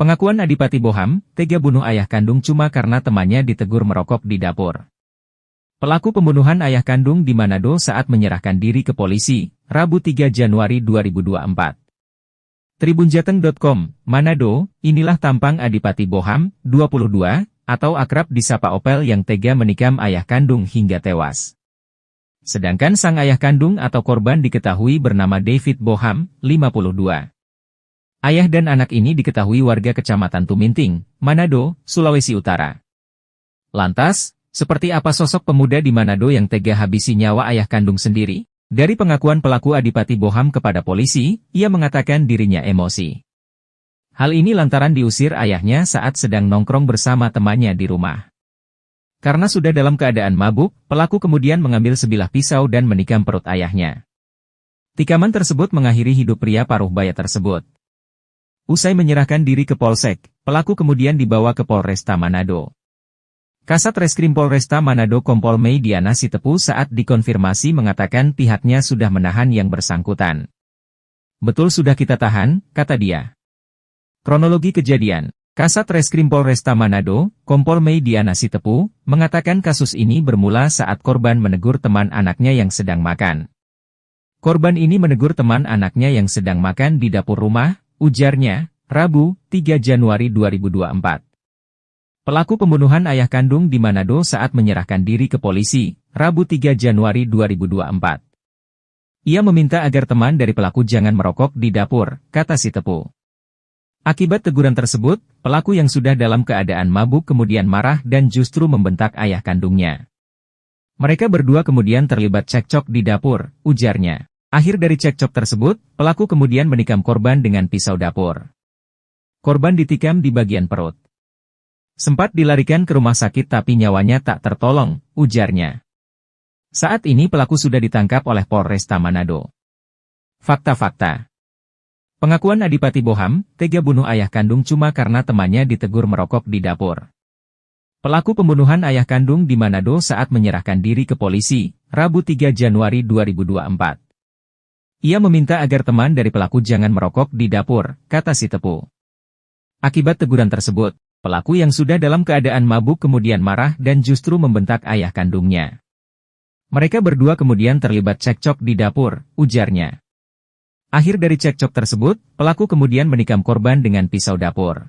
Pengakuan Adipati Boham, tega bunuh ayah kandung cuma karena temannya ditegur merokok di dapur. Pelaku pembunuhan ayah kandung di Manado saat menyerahkan diri ke polisi, Rabu 3 Januari 2024. Tribunjateng.com, Manado, inilah tampang Adipati Boham, 22, atau akrab disapa Opel yang tega menikam ayah kandung hingga tewas. Sedangkan sang ayah kandung atau korban diketahui bernama David Boham, 52. Ayah dan anak ini diketahui warga Kecamatan Tuminting, Manado, Sulawesi Utara. Lantas, seperti apa sosok pemuda di Manado yang tega habisi nyawa ayah kandung sendiri? Dari pengakuan pelaku Adipati Boham kepada polisi, ia mengatakan dirinya emosi. Hal ini lantaran diusir ayahnya saat sedang nongkrong bersama temannya di rumah. Karena sudah dalam keadaan mabuk, pelaku kemudian mengambil sebilah pisau dan menikam perut ayahnya. Tikaman tersebut mengakhiri hidup pria paruh baya tersebut. Usai menyerahkan diri ke Polsek, pelaku kemudian dibawa ke Polresta Manado. Kasat Reskrim Polresta Manado Kompol Mei Diana Sitepu saat dikonfirmasi mengatakan pihaknya sudah menahan yang bersangkutan. Betul sudah kita tahan, kata dia. Kronologi kejadian. Kasat Reskrim Polresta Manado, Kompol Mei Diana Sitepu, mengatakan kasus ini bermula saat korban menegur teman anaknya yang sedang makan. Korban ini menegur teman anaknya yang sedang makan di dapur rumah, ujarnya, Rabu, 3 Januari 2024. Pelaku pembunuhan ayah kandung di Manado saat menyerahkan diri ke polisi, Rabu 3 Januari 2024. Ia meminta agar teman dari pelaku jangan merokok di dapur, kata Sitepu. Akibat teguran tersebut, pelaku yang sudah dalam keadaan mabuk kemudian marah dan justru membentak ayah kandungnya. Mereka berdua kemudian terlibat cekcok di dapur, ujarnya. Akhir dari cekcok tersebut, pelaku kemudian menikam korban dengan pisau dapur. Korban ditikam di bagian perut. Sempat dilarikan ke rumah sakit tapi nyawanya tak tertolong, ujarnya. Saat ini pelaku sudah ditangkap oleh Polresta Manado. Fakta-fakta. Pengakuan Adipati Boham, tega bunuh ayah kandung cuma karena temannya ditegur merokok di dapur. Pelaku pembunuhan ayah kandung di Manado saat menyerahkan diri ke polisi, Rabu 3 Januari 2024. Ia meminta agar teman dari pelaku jangan merokok di dapur, kata Sitepu. Akibat teguran tersebut, pelaku yang sudah dalam keadaan mabuk kemudian marah dan justru membentak ayah kandungnya. Mereka berdua kemudian terlibat cekcok di dapur, ujarnya. Akhir dari cekcok tersebut, pelaku kemudian menikam korban dengan pisau dapur.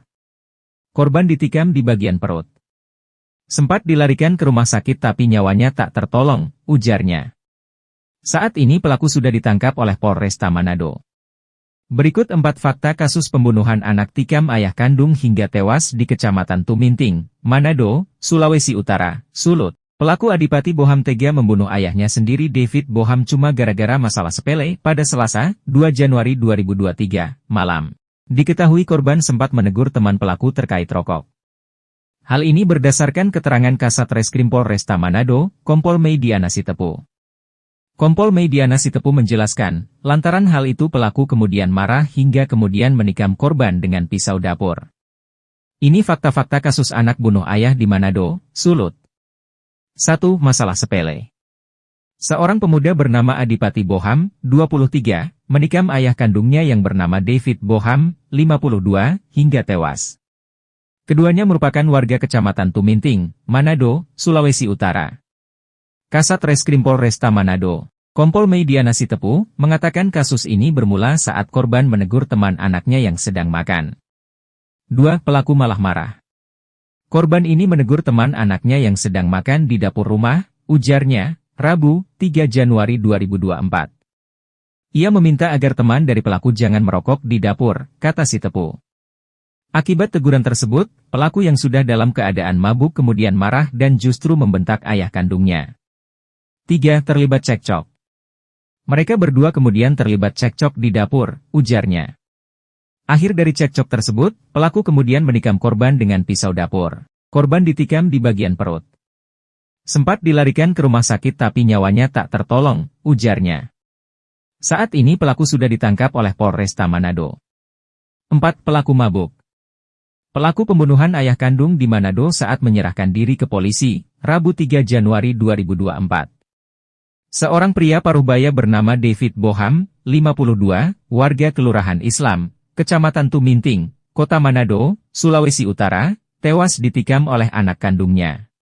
Korban ditikam di bagian perut. Sempat dilarikan ke rumah sakit tapi nyawanya tak tertolong, ujarnya. Saat ini pelaku sudah ditangkap oleh Polresta Manado. Berikut 4 fakta kasus pembunuhan anak tikam ayah kandung hingga tewas di Kecamatan Tuminting, Manado, Sulawesi Utara, Sulut. Pelaku Adipati Boham tega membunuh ayahnya sendiri David Boham cuma gara-gara masalah sepele pada Selasa, 2 Januari 2023, malam. Diketahui korban sempat menegur teman pelaku terkait rokok. Hal ini berdasarkan keterangan Kasat Reskrim Polresta Manado, Kompol Mei Diana Sitepu. Kompol Mei Diana Sitepu menjelaskan, lantaran hal itu pelaku kemudian marah hingga kemudian menikam korban dengan pisau dapur. Ini fakta-fakta kasus anak bunuh ayah di Manado, Sulut. 1. Masalah sepele. Seorang pemuda bernama Adipati Boham, 23, menikam ayah kandungnya yang bernama David Boham, 52, hingga tewas. Keduanya merupakan warga Kecamatan Tuminting, Manado, Sulawesi Utara. Kasat Reskrim Polresta Manado, Kompol Mei Diana Sitepu, mengatakan kasus ini bermula saat korban menegur teman anaknya yang sedang makan. 2. Pelaku malah marah. Korban ini menegur teman anaknya yang sedang makan di dapur rumah, ujarnya, Rabu, 3 Januari 2024. Ia meminta agar teman dari pelaku jangan merokok di dapur, kata Sitepu. Akibat teguran tersebut, pelaku yang sudah dalam keadaan mabuk kemudian marah dan justru membentak ayah kandungnya. 3. Terlibat cekcok. Mereka berdua kemudian terlibat cekcok di dapur, ujarnya. Akhir dari cekcok tersebut, pelaku kemudian menikam korban dengan pisau dapur. Korban ditikam di bagian perut. Sempat dilarikan ke rumah sakit tapi nyawanya tak tertolong, ujarnya. Saat ini pelaku sudah ditangkap oleh Polresta Manado. 4. Pelaku mabuk. Pelaku pembunuhan ayah kandung di Manado saat menyerahkan diri ke polisi, Rabu 3 Januari 2024. Seorang pria paruhbaya bernama David Boham, 52, warga Kelurahan Islam, Kecamatan Tuminting, Kota Manado, Sulawesi Utara, tewas ditikam oleh anak kandungnya.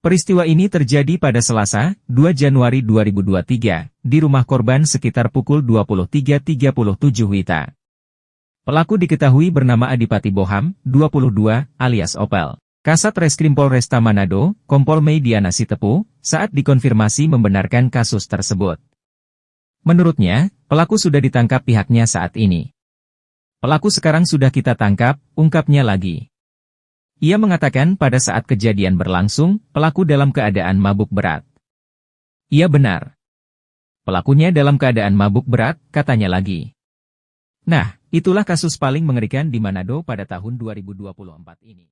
Peristiwa ini terjadi pada Selasa, 2 Januari 2023, di rumah korban sekitar pukul 23.37 WITA. Pelaku diketahui bernama Adipati Boham, 22, alias Opel. Kasat Reskrim Polresta Manado, Kompol Mei Diana Sitepu, saat dikonfirmasi membenarkan kasus tersebut. Menurutnya, pelaku sudah ditangkap pihaknya saat ini. Pelaku sekarang sudah kita tangkap, ungkapnya lagi. Ia mengatakan pada saat kejadian berlangsung, pelaku dalam keadaan mabuk berat. Ia benar. Pelakunya dalam keadaan mabuk berat, katanya lagi. Nah, itulah kasus paling mengerikan di Manado pada tahun 2024 ini.